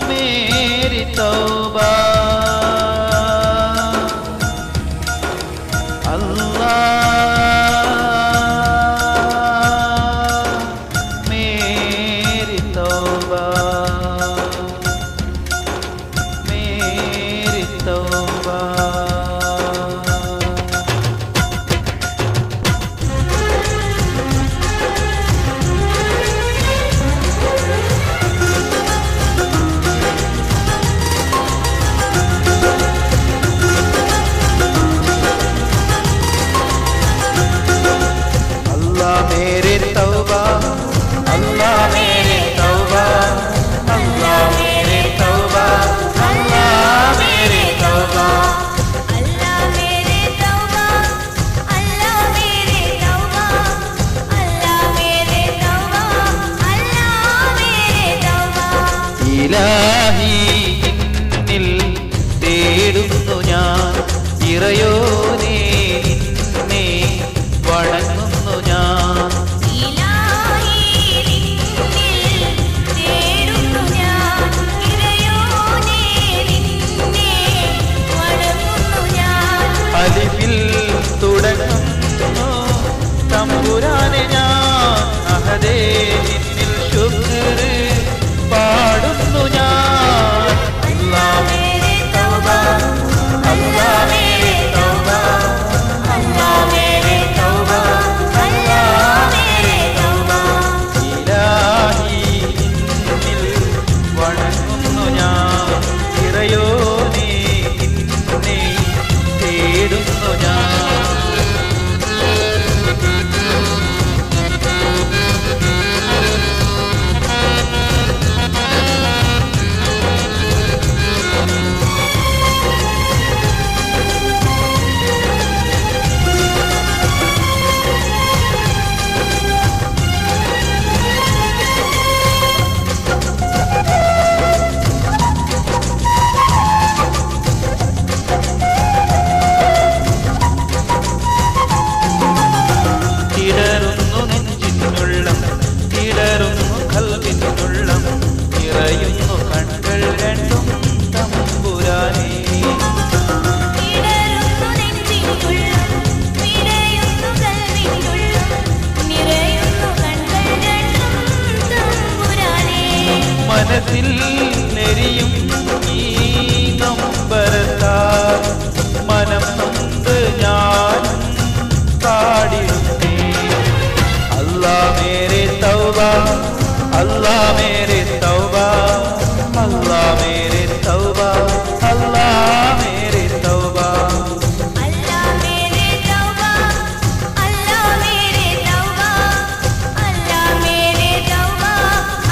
मेरी तौबा मेरी तौबा मेरी तौबा मेरे तौबा अल्लाह मेरे तौबा अल्लाह मेरे तौबा अल्लाह मेरे तौबा अल्लाह मेरे तौबा अल्लाह मेरे तौबा अल्लाह मेरे तौबा अल्लाह मेरे तौबा ഇലാഹി നിന്നിൽ തേടുന്നു ഞാൻ ഇറയോനേ നിന്നെ വണങ്ങുന്നു ഞാൻ ഇലാഹി നിന്നിൽ തേടുന്നു ഞാൻ ഇറയോനേ നിന്നെ വണങ്ങുന്നു ഞാൻ അലിഫിൽ തുടങ്ങുന്നു തമ്പുരാനെ ഞാൻ അഹദേ നിന്നിൽ ശുക്ർ പാടുന്നു ഞാൻ അല്ലാഹ് मेरे तौबा अल्लाह मेरे तौबा अल्लाह मेरे तौबा अल्लाह मेरे तौबा ഇലാഹി നിന്നിൽ വണങ്ങുന്നു ഞാൻ ഇറയോനേ നിന്നെ തേടുന്നു ഞാൻ തിടറുന്നു നെഞ്ചിനുള്ളം തിടറുന്നു കൽവിനുള്ളം നിറയുന്നു കണ്ണുകൾ രണ്ടും തമ്പുരാനേ ഇടറുന്നു നെഞ്ചിനുള്ളം നിറയുന്നു കൽവിനുള്ളം നിറയുന്നു കണ്ണുകൾ രണ്ടും തമ്പുരാനേ മനസ്സിൽ നെരിയും ഈ നമ്പരത്താൽ മനം നൊന്ത് ഞാൻ പാടിടുന്നേ അല്ലാ മേരെ തൗബ അല്ലാ മേരെ തൗബ അല്ലാ മേരെ തൗബ അല്ലാ മേരെ തൗബ अल्लाह मेरे तौबा अल्लाह मेरे तौबा अल्लाह मेरे तौबा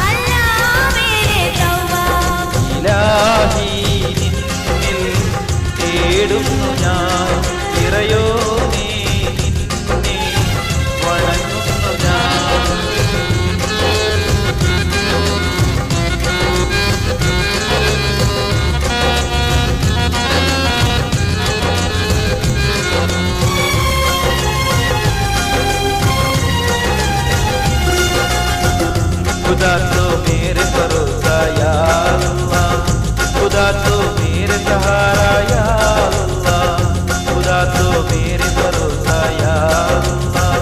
अल्लाह मेरे तौबा ഇലാഹി നിന്നിൽ തേടുന്നു ഞാൻ ഇറയോനേ നിന്നെ വണങ്ങുന്നു ഞാൻ खुदा तो मेरे भरोसा या अल्लाह खुदा तो मेरे सहारा या अल्लाह खुदा तो मेरे भरोसा या अल्लाह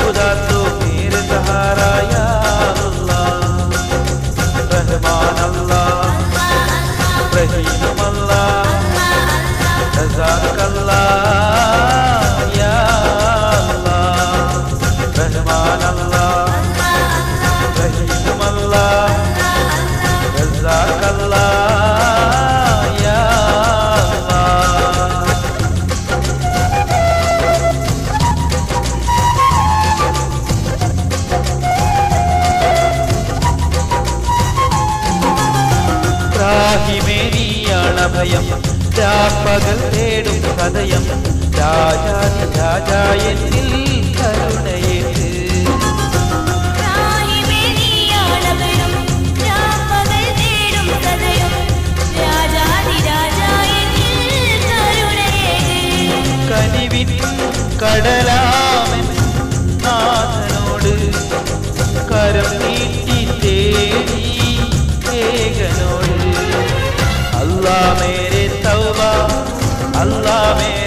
खुदा तो मेरे सहारा या अल्लाह रहमान अल्लाह रहीम अल्लाह रज़ाक अल्लाह या अल्लाह रहमान अल्लाह रहीम अल्लाह रज़ाक अल्लाह या अल्लाह രാഹിമേനിയാണഭയം രാപ്പകൽ തേടും സദയം രാജാതി രാജാ എന്നിൽ കരുണയേറ്റ് രാഹിമേനിയാണഭയം രാപ്പകൽ തേടും സദയം രാജാധിരാജാ എന്നിൽ കരുണയേക് കനിവിൻ കടലാമൻ നാഥനോട് अल्लाह मेरी तौबा, अल्लाह मेरी